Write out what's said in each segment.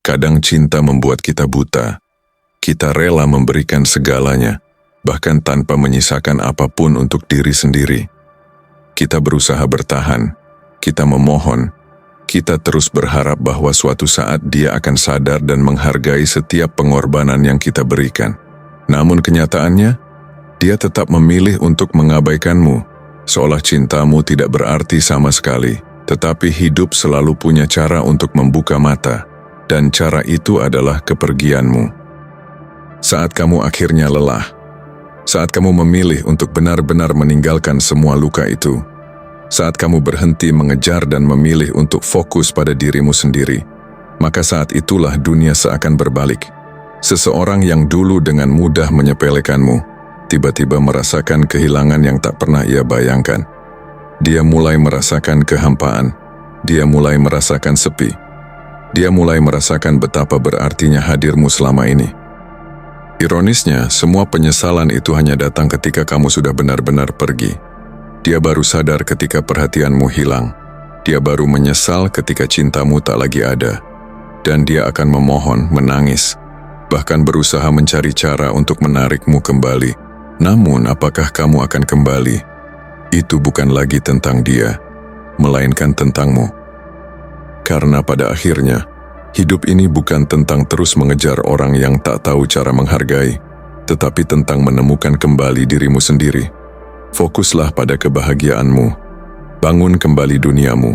Kadang cinta membuat kita buta. Kita rela memberikan segalanya, bahkan tanpa menyisakan apapun untuk diri sendiri. Kita berusaha bertahan, kita memohon, kita terus berharap bahwa suatu saat dia akan sadar dan menghargai setiap pengorbanan yang kita berikan. Namun kenyataannya, dia tetap memilih untuk mengabaikanmu, seolah cintamu tidak berarti sama sekali. Tetapi hidup selalu punya cara untuk membuka mata, dan cara itu adalah kepergianmu. Saat kamu akhirnya lelah, saat kamu memilih untuk benar-benar meninggalkan semua luka itu, saat kamu berhenti mengejar dan memilih untuk fokus pada dirimu sendiri, maka saat itulah dunia seakan berbalik. Seseorang yang dulu dengan mudah menyepelekanmu, tiba-tiba merasakan kehilangan yang tak pernah ia bayangkan. Dia mulai merasakan kehampaan, dia mulai merasakan sepi, dia mulai merasakan betapa berartinya hadirmu selama ini. Ironisnya, semua penyesalan itu hanya datang ketika kamu sudah benar-benar pergi. Dia baru sadar ketika perhatianmu hilang. Dia baru menyesal ketika cintamu tak lagi ada. Dan dia akan memohon, menangis, bahkan berusaha mencari cara untuk menarikmu kembali. Namun, apakah kamu akan kembali? Itu bukan lagi tentang dia, melainkan tentangmu. Karena pada akhirnya, hidup ini bukan tentang terus mengejar orang yang tak tahu cara menghargai, tetapi tentang menemukan kembali dirimu sendiri. Fokuslah pada kebahagiaanmu. Bangun kembali duniamu.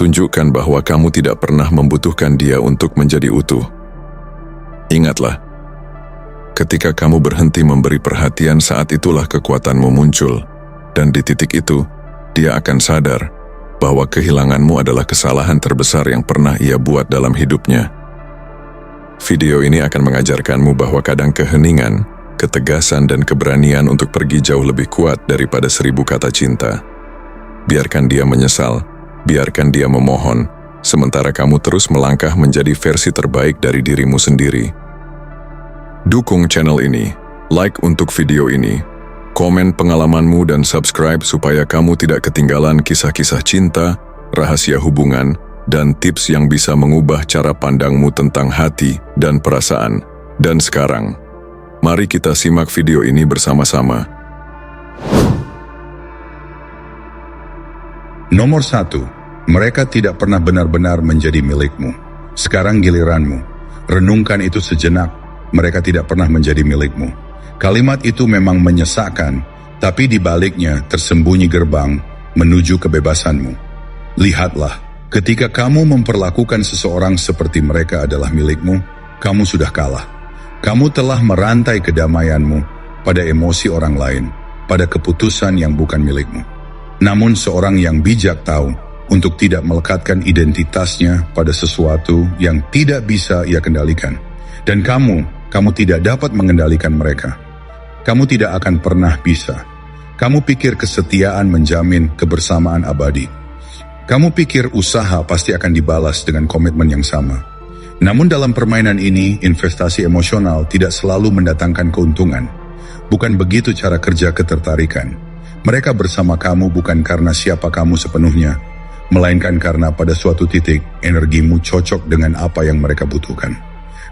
Tunjukkan bahwa kamu tidak pernah membutuhkan dia untuk menjadi utuh. Ingatlah, ketika kamu berhenti memberi perhatian, saat itulah kekuatanmu muncul. Dan di titik itu, dia akan sadar bahwa kehilanganmu adalah kesalahan terbesar yang pernah ia buat dalam hidupnya. Video ini akan mengajarkanmu bahwa kadang keheningan, ketegasan dan keberanian untuk pergi jauh lebih kuat daripada 1000 kata cinta. Biarkan dia menyesal, biarkan dia memohon, sementara kamu terus melangkah menjadi versi terbaik dari dirimu sendiri. Dukung channel ini, like untuk video ini, komen pengalamanmu dan subscribe supaya kamu tidak ketinggalan kisah-kisah cinta, rahasia hubungan, dan tips yang bisa mengubah cara pandangmu tentang hati dan perasaan. Dan sekarang, mari kita simak video ini bersama-sama. Nomor 1, mereka tidak pernah benar-benar menjadi milikmu. Sekarang giliranmu. Renungkan itu sejenak, mereka tidak pernah menjadi milikmu. Kalimat itu memang menyesakkan, tapi di baliknya tersembunyi gerbang menuju kebebasanmu. Lihatlah, ketika kamu memperlakukan seseorang seperti mereka adalah milikmu, kamu sudah kalah. Kamu telah merantai kedamaianmu pada emosi orang lain, pada keputusan yang bukan milikmu. Namun seorang yang bijak tahu untuk tidak melekatkan identitasnya pada sesuatu yang tidak bisa ia kendalikan. Dan kamu tidak dapat mengendalikan mereka. Kamu tidak akan pernah bisa. Kamu pikir kesetiaan menjamin kebersamaan abadi. Kamu pikir usaha pasti akan dibalas dengan komitmen yang sama. Namun dalam permainan ini, investasi emosional tidak selalu mendatangkan keuntungan. Bukan begitu cara kerja ketertarikan. Mereka bersama kamu bukan karena siapa kamu sepenuhnya, melainkan karena pada suatu titik energimu cocok dengan apa yang mereka butuhkan.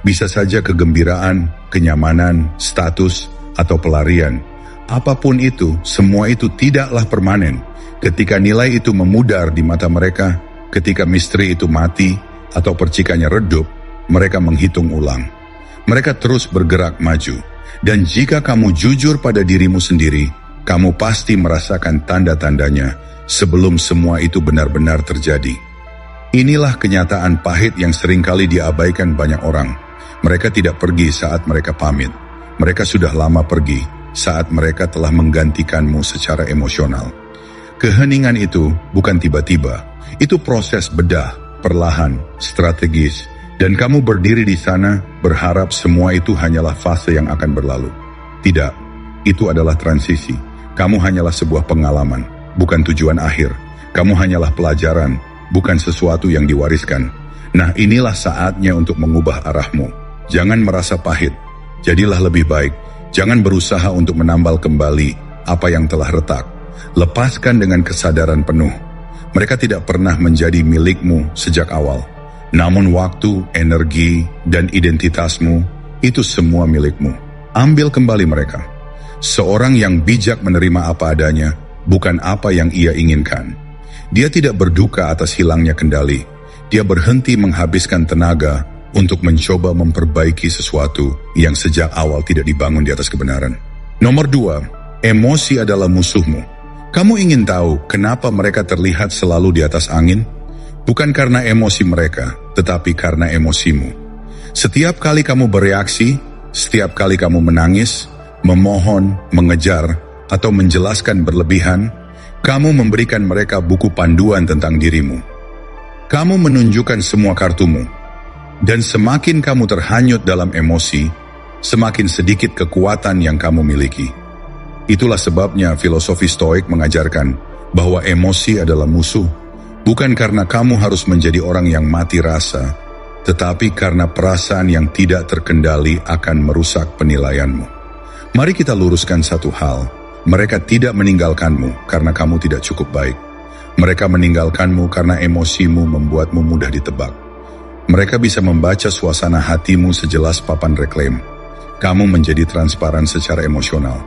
Bisa saja kegembiraan, kenyamanan, status, atau pelarian. Apapun itu, semua itu tidaklah permanen. Ketika nilai itu memudar di mata mereka, ketika misteri itu mati atau percikannya redup, mereka menghitung ulang. Mereka terus bergerak maju. Dan jika kamu jujur pada dirimu sendiri, kamu pasti merasakan tanda-tandanya sebelum semua itu benar-benar terjadi. Inilah kenyataan pahit yang seringkali diabaikan banyak orang. Mereka tidak pergi saat mereka pamit. Mereka sudah lama pergi saat mereka telah menggantikanmu secara emosional. Keheningan itu bukan tiba-tiba. Itu proses bedah, perlahan, strategis. Dan kamu berdiri di sana berharap semua itu hanyalah fase yang akan berlalu. Tidak, itu adalah transisi. Kamu hanyalah sebuah pengalaman, bukan tujuan akhir. Kamu hanyalah pelajaran, bukan sesuatu yang diwariskan. Nah, inilah saatnya untuk mengubah arahmu. Jangan merasa pahit. Jadilah lebih baik. Jangan berusaha untuk menambal kembali apa yang telah retak. Lepaskan dengan kesadaran penuh. Mereka tidak pernah menjadi milikmu sejak awal. Namun waktu, energi, dan identitasmu, itu semua milikmu. Ambil kembali mereka. Seorang yang bijak menerima apa adanya, bukan apa yang ia inginkan. Dia tidak berduka atas hilangnya kendali. Dia berhenti menghabiskan tenaga untuk mencoba memperbaiki sesuatu yang sejak awal tidak dibangun di atas kebenaran. Nomor 2, emosi adalah musuhmu. Kamu ingin tahu kenapa mereka terlihat selalu di atas angin? Bukan karena emosi mereka, tetapi karena emosimu. Setiap kali kamu bereaksi, setiap kali kamu menangis, memohon, mengejar, atau menjelaskan berlebihan, kamu memberikan mereka buku panduan tentang dirimu. Kamu menunjukkan semua kartumu. Dan semakin kamu terhanyut dalam emosi, semakin sedikit kekuatan yang kamu miliki. Itulah sebabnya filosofi Stoik mengajarkan bahwa emosi adalah musuh. Bukan karena kamu harus menjadi orang yang mati rasa, tetapi karena perasaan yang tidak terkendali akan merusak penilaianmu. Mari kita luruskan satu hal. Mereka tidak meninggalkanmu karena kamu tidak cukup baik. Mereka meninggalkanmu karena emosimu membuatmu mudah ditebak. Mereka bisa membaca suasana hatimu sejelas papan reklame. Kamu menjadi transparan secara emosional.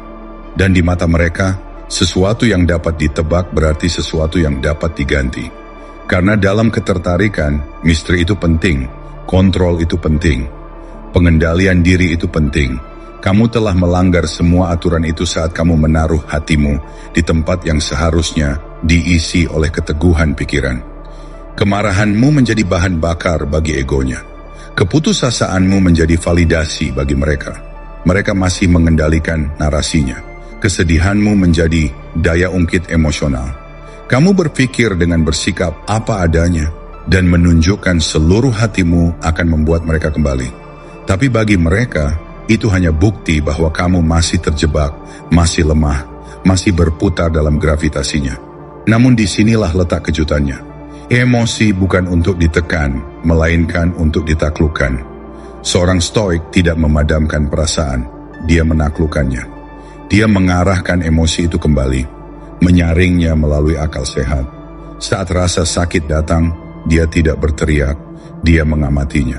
Dan di mata mereka, sesuatu yang dapat ditebak berarti sesuatu yang dapat diganti. Karena dalam ketertarikan, misteri itu penting, kontrol itu penting, pengendalian diri itu penting. Kamu telah melanggar semua aturan itu saat kamu menaruh hatimu di tempat yang seharusnya diisi oleh keteguhan pikiran. Kemarahanmu menjadi bahan bakar bagi egonya. Keputusasaanmu menjadi validasi bagi mereka. Mereka masih mengendalikan narasinya. Kesedihanmu menjadi daya ungkit emosional. Kamu berpikir dengan bersikap apa adanya dan menunjukkan seluruh hatimu akan membuat mereka kembali. Tapi bagi mereka, itu hanya bukti bahwa kamu masih terjebak, masih lemah, masih berputar dalam gravitasinya. Namun disinilah letak kejutannya. Emosi bukan untuk ditekan, melainkan untuk ditaklukkan. Seorang Stoik tidak memadamkan perasaan, dia menaklukkannya. Dia mengarahkan emosi itu kembali, menyaringnya melalui akal sehat. Saat rasa sakit datang, dia tidak berteriak, dia mengamatinya.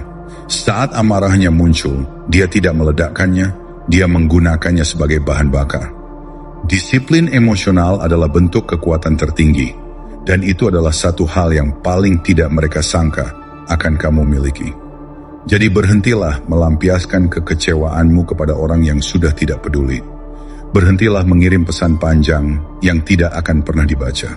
Saat amarahnya muncul, dia tidak meledakkannya, dia menggunakannya sebagai bahan bakar. Disiplin emosional adalah bentuk kekuatan tertinggi, dan itu adalah satu hal yang paling tidak mereka sangka akan kamu miliki. Jadi berhentilah melampiaskan kekecewaanmu kepada orang yang sudah tidak peduli. Berhentilah mengirim pesan panjang yang tidak akan pernah dibaca.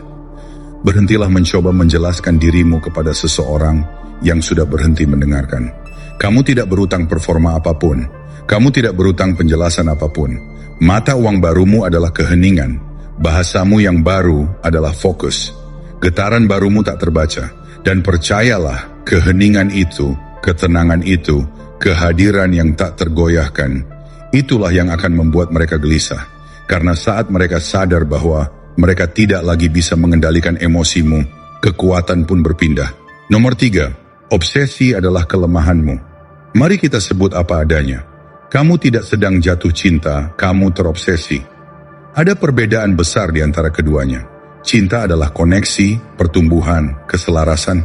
Berhentilah mencoba menjelaskan dirimu kepada seseorang yang sudah berhenti mendengarkan. Kamu tidak berutang performa apapun. Kamu tidak berutang penjelasan apapun. Mata uang barumu adalah keheningan. Bahasamu yang baru adalah fokus. Getaran barumu tak terbaca. Dan percayalah, keheningan itu, ketenangan itu, kehadiran yang tak tergoyahkan, itulah yang akan membuat mereka gelisah. Karena saat mereka sadar bahwa mereka tidak lagi bisa mengendalikan emosimu, kekuatan pun berpindah. Nomor 3, obsesi adalah kelemahanmu. Mari kita sebut apa adanya. Kamu tidak sedang jatuh cinta, kamu terobsesi. Ada perbedaan besar di antara keduanya. Cinta adalah koneksi, pertumbuhan, keselarasan.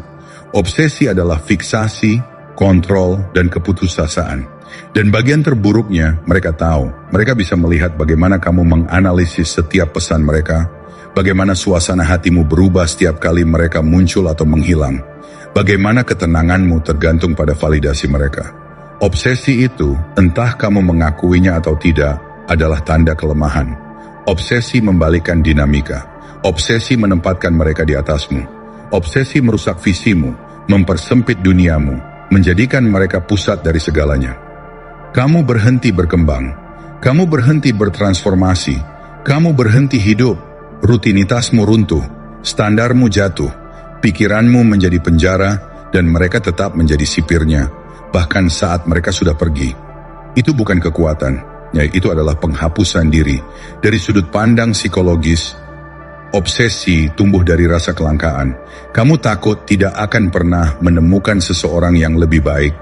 Obsesi adalah fiksasi, kontrol, dan keputusasaan. Dan bagian terburuknya, mereka tahu. Mereka bisa melihat bagaimana kamu menganalisis setiap pesan mereka, bagaimana suasana hatimu berubah setiap kali mereka muncul atau menghilang, bagaimana ketenanganmu tergantung pada validasi mereka. Obsesi itu, entah kamu mengakuinya atau tidak, adalah tanda kelemahan. Obsesi membalikkan dinamika. Obsesi menempatkan mereka di atasmu. Obsesi merusak visimu, mempersempit duniamu, menjadikan mereka pusat dari segalanya. Kamu berhenti berkembang. Kamu berhenti bertransformasi. Kamu berhenti hidup. Rutinitasmu runtuh. Standarmu jatuh. Pikiranmu menjadi penjara dan mereka tetap menjadi sipirnya. Bahkan saat mereka sudah pergi. Itu bukan kekuatan. Itu adalah penghapusan diri. Dari sudut pandang psikologis, obsesi tumbuh dari rasa kelangkaan. Kamu takut tidak akan pernah menemukan seseorang yang lebih baik.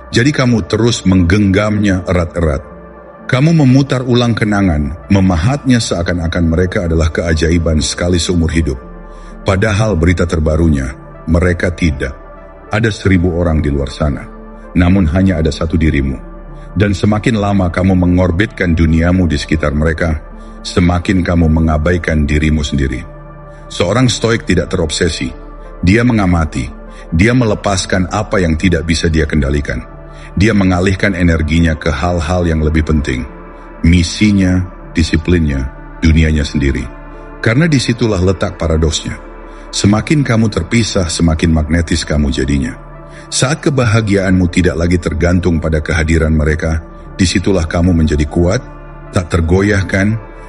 Jadi kamu terus menggenggamnya erat-erat. Kamu memutar ulang kenangan, memahatnya seakan-akan mereka adalah keajaiban sekali seumur hidup. Padahal berita terbarunya, mereka tidak. Ada 1000 orang di luar sana, namun hanya ada satu dirimu. Dan semakin lama kamu mengorbitkan duniamu di sekitar mereka, semakin kamu mengabaikan dirimu sendiri. Seorang stoik tidak terobsesi. Dia mengamati. Dia melepaskan apa yang tidak bisa dia kendalikan. Dia mengalihkan energinya ke hal-hal yang lebih penting. Misinya, disiplinnya, dunianya sendiri. Karena disitulah letak paradoksnya. Semakin kamu terpisah, semakin magnetis kamu jadinya. Saat kebahagiaanmu tidak lagi tergantung pada kehadiran mereka, disitulah kamu menjadi kuat, tak tergoyahkan,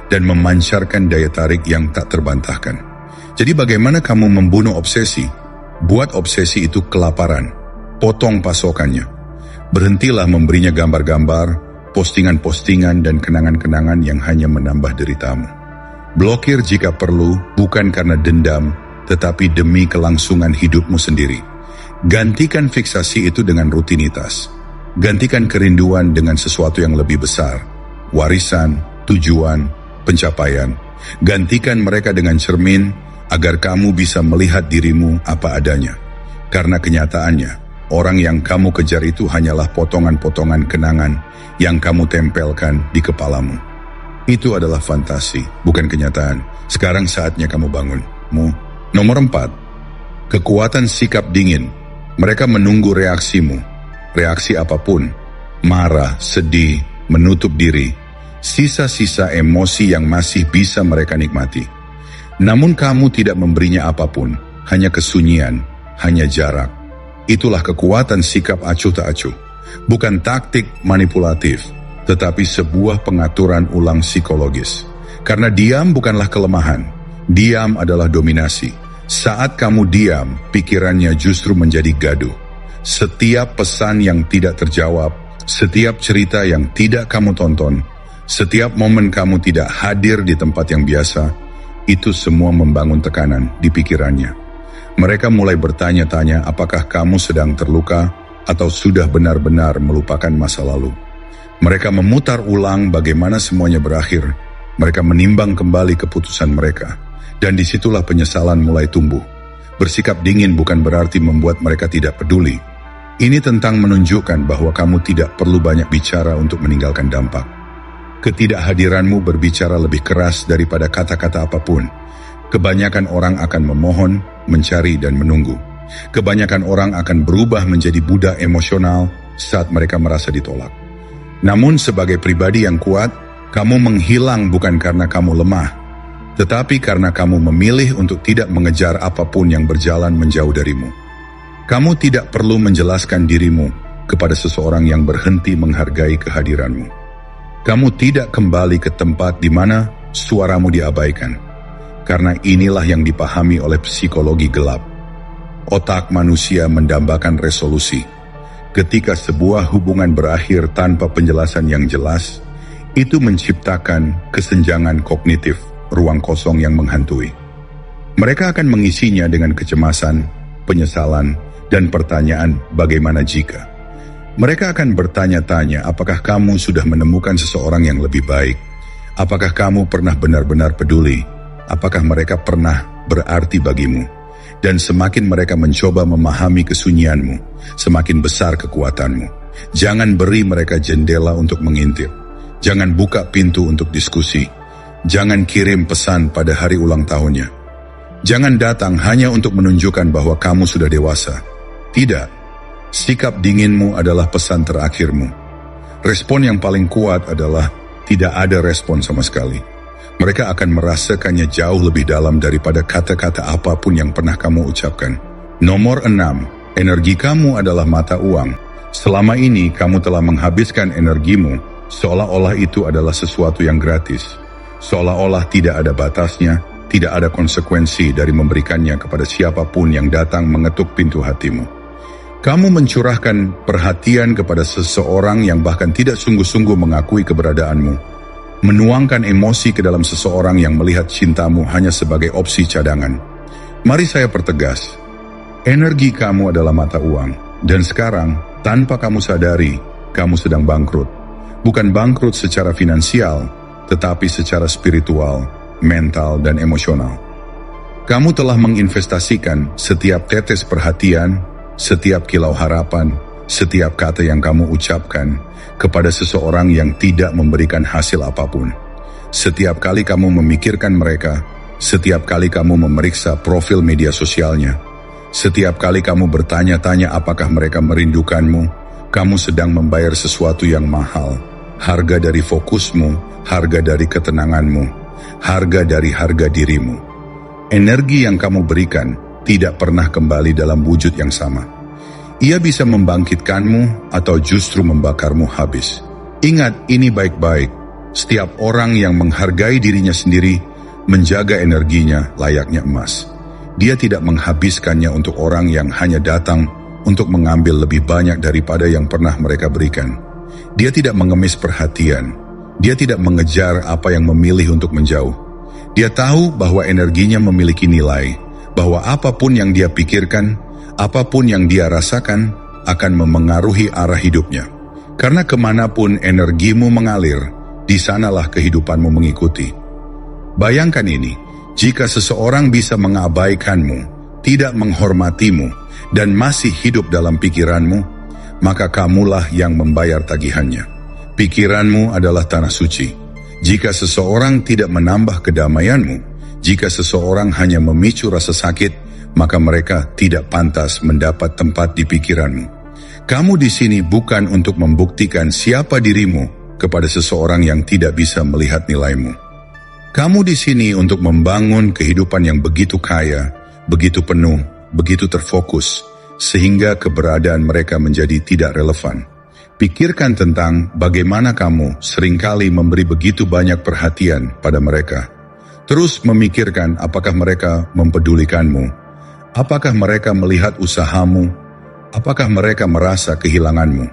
dan memancarkan daya tarik yang tak terbantahkan. Jadi bagaimana kamu membunuh obsesi? Buat obsesi itu kelaparan. Potong pasokannya. Berhentilah memberinya gambar-gambar, postingan-postingan, dan kenangan-kenangan yang hanya menambah deritamu. Blokir jika perlu, bukan karena dendam, tetapi demi kelangsungan hidupmu sendiri. Gantikan fiksasi itu dengan rutinitas. Gantikan kerinduan dengan sesuatu yang lebih besar. Warisan, tujuan, pencapaian. Gantikan mereka dengan cermin agar kamu bisa melihat dirimu apa adanya. Karena kenyataannya, orang yang kamu kejar itu hanyalah potongan-potongan kenangan yang kamu tempelkan di kepalamu. Itu adalah fantasi, bukan kenyataan. Sekarang saatnya kamu bangun. Nomor 4, kekuatan sikap dingin. Mereka menunggu reaksimu. Reaksi apapun, marah, sedih, menutup diri, sisa-sisa emosi yang masih bisa mereka nikmati. Namun kamu tidak memberinya apapun, hanya kesunyian, hanya jarak. Itulah kekuatan sikap acuh tak acuh. Bukan taktik manipulatif, tetapi sebuah pengaturan ulang psikologis. Karena diam bukanlah kelemahan, diam adalah dominasi. Saat kamu diam, pikirannya justru menjadi gaduh. Setiap pesan yang tidak terjawab, setiap cerita yang tidak kamu tonton, setiap momen kamu tidak hadir di tempat yang biasa, itu semua membangun tekanan di pikirannya. Mereka mulai bertanya-tanya apakah kamu sedang terluka atau sudah benar-benar melupakan masa lalu. Mereka memutar ulang bagaimana semuanya berakhir. Mereka menimbang kembali keputusan mereka. Dan disitulah penyesalan mulai tumbuh. Bersikap dingin bukan berarti membuat mereka tidak peduli. Ini tentang menunjukkan bahwa kamu tidak perlu banyak bicara untuk meninggalkan dampak. Ketidakhadiranmu berbicara lebih keras daripada kata-kata apapun. Kebanyakan orang akan memohon, mencari, dan menunggu. Kebanyakan orang akan berubah menjadi budak emosional saat mereka merasa ditolak. Namun sebagai pribadi yang kuat, kamu menghilang bukan karena kamu lemah, tetapi karena kamu memilih untuk tidak mengejar apapun yang berjalan menjauh darimu. Kamu tidak perlu menjelaskan dirimu kepada seseorang yang berhenti menghargai kehadiranmu. Kamu tidak kembali ke tempat di mana suaramu diabaikan, karena inilah yang dipahami oleh psikologi gelap. Otak manusia mendambakan resolusi. Ketika sebuah hubungan berakhir tanpa penjelasan yang jelas, itu menciptakan kesenjangan kognitif, ruang kosong yang menghantui. Mereka akan mengisinya dengan kecemasan, penyesalan, dan pertanyaan bagaimana jika. Mereka akan bertanya-tanya apakah kamu sudah menemukan seseorang yang lebih baik, apakah kamu pernah benar-benar peduli, apakah mereka pernah berarti bagimu. Dan semakin mereka mencoba memahami kesunyianmu, semakin besar kekuatanmu. Jangan beri mereka jendela untuk mengintip. Jangan buka pintu untuk diskusi. Jangan kirim pesan pada hari ulang tahunnya. Jangan datang hanya untuk menunjukkan bahwa kamu sudah dewasa. Tidak. Sikap dinginmu adalah pesan terakhirmu. Respon yang paling kuat adalah tidak ada respon sama sekali. Mereka akan merasakannya jauh lebih dalam daripada kata-kata apapun yang pernah kamu ucapkan. Nomor 6. Energi kamu adalah mata uang. Selama ini kamu telah menghabiskan energimu seolah-olah itu adalah sesuatu yang gratis. Seolah-olah tidak ada batasnya, tidak ada konsekuensi dari memberikannya kepada siapapun yang datang mengetuk pintu hatimu. Kamu mencurahkan perhatian kepada seseorang yang bahkan tidak sungguh-sungguh mengakui keberadaanmu. Menuangkan emosi ke dalam seseorang yang melihat cintamu hanya sebagai opsi cadangan. Mari saya pertegas, energi kamu adalah mata uang. Dan sekarang, tanpa kamu sadari, kamu sedang bangkrut. Bukan bangkrut secara finansial, tetapi secara spiritual, mental, dan emosional. Kamu telah menginvestasikan setiap tetes perhatian, setiap kilau harapan, setiap kata yang kamu ucapkan kepada seseorang yang tidak memberikan hasil apapun. Setiap kali kamu memikirkan mereka, setiap kali kamu memeriksa profil media sosialnya, setiap kali kamu bertanya-tanya apakah mereka merindukanmu, kamu sedang membayar sesuatu yang mahal. Harga dari fokusmu, harga dari ketenanganmu, harga dari harga dirimu. Energi yang kamu berikan tidak pernah kembali dalam wujud yang sama. Ia bisa membangkitkanmu atau justru membakarmu habis. Ingat ini baik-baik. Setiap orang yang menghargai dirinya sendiri menjaga energinya layaknya emas. Dia tidak menghabiskannya untuk orang yang hanya datang untuk mengambil lebih banyak daripada yang pernah mereka berikan. Dia tidak mengemis perhatian. Dia tidak mengejar apa yang memilih untuk menjauh. Dia tahu bahwa energinya memiliki nilai, bahwa apapun yang dia pikirkan, apapun yang dia rasakan akan memengaruhi arah hidupnya. Karena kemanapun energimu mengalir, di sanalah kehidupanmu mengikuti. Bayangkan ini, jika seseorang bisa mengabaikanmu, tidak menghormatimu, dan masih hidup dalam pikiranmu, maka kamulah yang membayar tagihannya. Pikiranmu adalah tanah suci. Jika seseorang tidak menambah kedamaianmu, jika seseorang hanya memicu rasa sakit, maka mereka tidak pantas mendapat tempat di pikiranmu. Kamu di sini bukan untuk membuktikan siapa dirimu kepada seseorang yang tidak bisa melihat nilaimu. Kamu di sini untuk membangun kehidupan yang begitu kaya, begitu penuh, begitu terfokus, sehingga keberadaan mereka menjadi tidak relevan. Pikirkan tentang bagaimana kamu seringkali memberi begitu banyak perhatian pada mereka. Terus memikirkan apakah mereka mempedulikanmu, apakah mereka melihat usahamu, apakah mereka merasa kehilanganmu.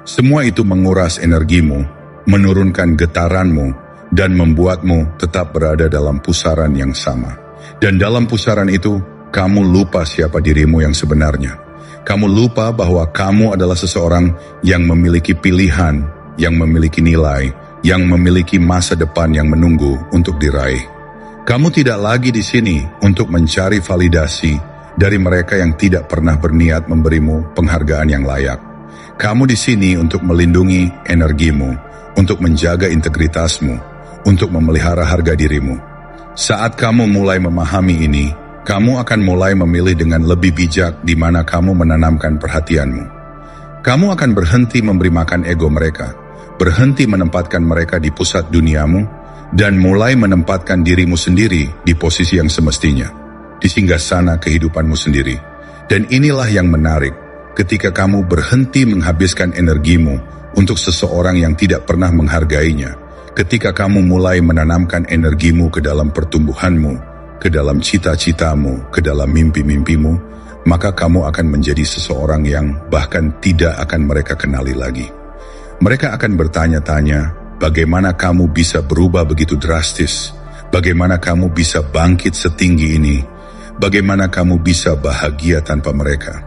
Semua itu menguras energimu, menurunkan getaranmu, dan membuatmu tetap berada dalam pusaran yang sama. Dan dalam pusaran itu, kamu lupa siapa dirimu yang sebenarnya. Kamu lupa bahwa kamu adalah seseorang yang memiliki pilihan, yang memiliki nilai, yang memiliki masa depan yang menunggu untuk diraih. Kamu tidak lagi di sini untuk mencari validasi dari mereka yang tidak pernah berniat memberimu penghargaan yang layak. Kamu di sini untuk melindungi energimu, untuk menjaga integritasmu, untuk memelihara harga dirimu. Saat kamu mulai memahami ini, kamu akan mulai memilih dengan lebih bijak di mana kamu menanamkan perhatianmu. Kamu akan berhenti memberi makan ego mereka, berhenti menempatkan mereka di pusat duniamu, dan mulai menempatkan dirimu sendiri di posisi yang semestinya, di singgasana kehidupanmu sendiri. Dan inilah yang menarik, ketika kamu berhenti menghabiskan energimu untuk seseorang yang tidak pernah menghargainya, ketika kamu mulai menanamkan energimu ke dalam pertumbuhanmu, ke dalam cita-citamu, ke dalam mimpi-mimpimu, maka kamu akan menjadi seseorang yang bahkan tidak akan mereka kenali lagi. Mereka akan bertanya-tanya, bagaimana kamu bisa berubah begitu drastis? Bagaimana kamu bisa bangkit setinggi ini? Bagaimana kamu bisa bahagia tanpa mereka?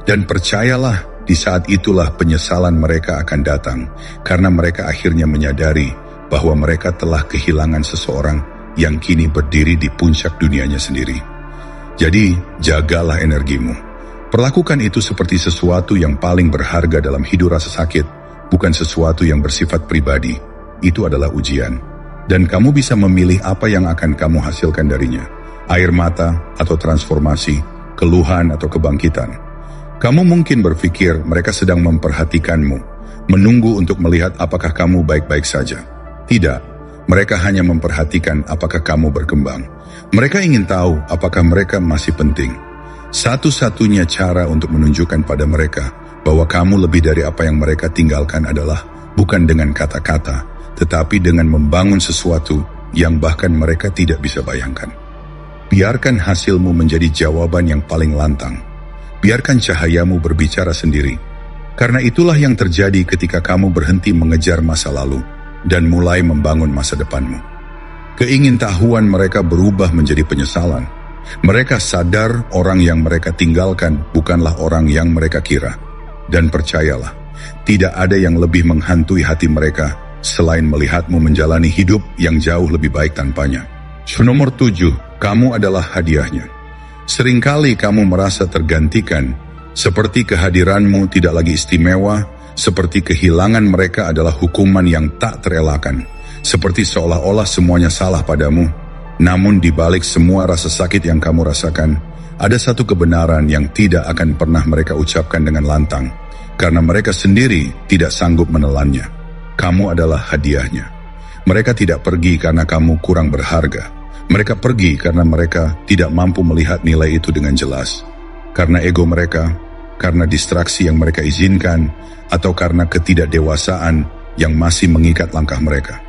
Dan percayalah, di saat itulah penyesalan mereka akan datang, karena mereka akhirnya menyadari bahwa mereka telah kehilangan seseorang yang kini berdiri di puncak dunianya sendiri. Jadi, jagalah energimu. Perlakukan itu seperti sesuatu yang paling berharga dalam hidup. Rasa sakit bukan sesuatu yang bersifat pribadi. Itu adalah ujian. Dan kamu bisa memilih apa yang akan kamu hasilkan darinya. Air mata atau transformasi, keluhan atau kebangkitan. Kamu mungkin berpikir mereka sedang memperhatikanmu, menunggu untuk melihat apakah kamu baik-baik saja. Tidak. Mereka hanya memperhatikan apakah kamu berkembang. Mereka ingin tahu apakah mereka masih penting. Satu-satunya cara untuk menunjukkan pada mereka bahwa kamu lebih dari apa yang mereka tinggalkan adalah bukan dengan kata-kata, tetapi dengan membangun sesuatu yang bahkan mereka tidak bisa bayangkan. Biarkan hasilmu menjadi jawaban yang paling lantang. Biarkan cahayamu berbicara sendiri. Karena itulah yang terjadi ketika kamu berhenti mengejar masa lalu dan mulai membangun masa depanmu. Keingintahuan mereka berubah menjadi penyesalan. Mereka sadar orang yang mereka tinggalkan bukanlah orang yang mereka kira. Dan percayalah, tidak ada yang lebih menghantui hati mereka selain melihatmu menjalani hidup yang jauh lebih baik tanpanya. Nomor 7, kamu adalah hadiahnya. Seringkali kamu merasa tergantikan Seperti kehadiranmu tidak lagi istimewa, seperti kehilangan mereka adalah hukuman yang tak terelakkan, seperti seolah-olah semuanya salah padamu. Namun di balik semua rasa sakit yang kamu rasakan, ada satu kebenaran yang tidak akan pernah mereka ucapkan dengan lantang, karena mereka sendiri tidak sanggup menelannya. Kamu adalah hadiahnya. Mereka tidak pergi karena kamu kurang berharga. Mereka pergi karena mereka tidak mampu melihat nilai itu dengan jelas. Karena ego mereka, karena distraksi yang mereka izinkan, atau karena ketidakdewasaan yang masih mengikat langkah mereka.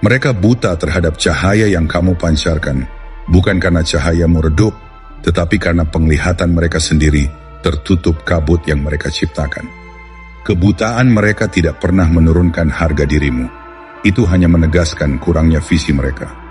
Mereka buta terhadap cahaya yang kamu pancarkan, bukan karena cahayamu redup, tetapi karena penglihatan mereka sendiri tertutup kabut yang mereka ciptakan. Kebutaan mereka tidak pernah menurunkan harga dirimu. Itu hanya menegaskan kurangnya visi mereka.